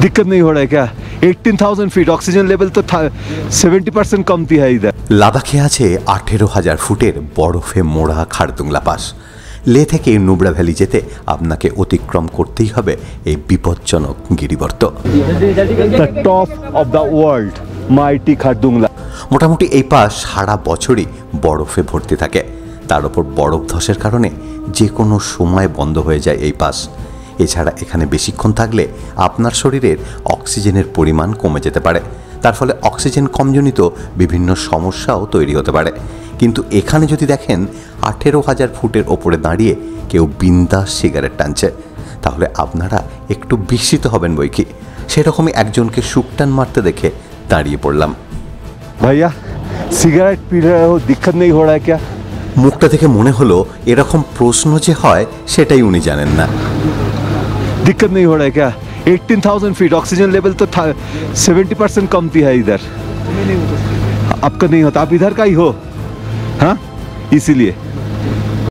दिक्कत नहीं हो रहा है क्या? 18,000 फीट ऑक्सीजन लेवल तो 70% कमती है इधर। লাদাখে আছে 18,000 ফুটের বরফে মোড়া খারদুংলা পাস। লে থেকে নুব্রা ভ্যালি যেতে আপনাকে অতিক্রম করতেই হবে এই বিপজ্জনক গিরিবর্ত। The top of the world, mighty Khardungla. মোটামুটি এই পাস সারা বছরই বরফে ভর্তি থাকে। তার উপর বরফ ধসের কারণে যে কোনো সময় বন্ধ হয়ে যায় এই পাস। এছাড়া এখানে বেশিক্ষণ থাকলে আপনার শরীরের অক্সিজেনের পরিমাণ কমে যেতে পারে। তার ফলে অক্সিজেন কমজনিত বিভিন্ন সমস্যাও তৈরি হতে পারে। কিন্তু এখানে যদি দেখেন 18,000 ফুটের ওপরে দাঁড়িয়ে কেউ বিন্দাস সিগারেট টানছে, তাহলে আপনারা একটু বিস্মিত হবেন বৈকি। সেরকমই একজনকে শুকটান মারতে দেখে দাঁড়িয়ে পড়লাম। ভাইয়া সিগারেট পি রহে হো, দিক্কত নেই হো রহা হ্যায় ক্যা? মুখটা থেকে মনে হলো এরকম প্রশ্ন যে হয় সেটাই উনি জানেন না। दिक्कत नहीं हो रहा है क्या? 18,000 फीट ऑक्सीजन लेवल तो 70% कमती है इधर। आपका नहीं होता, आप इधर का ही हो, हाँ, इसीलिए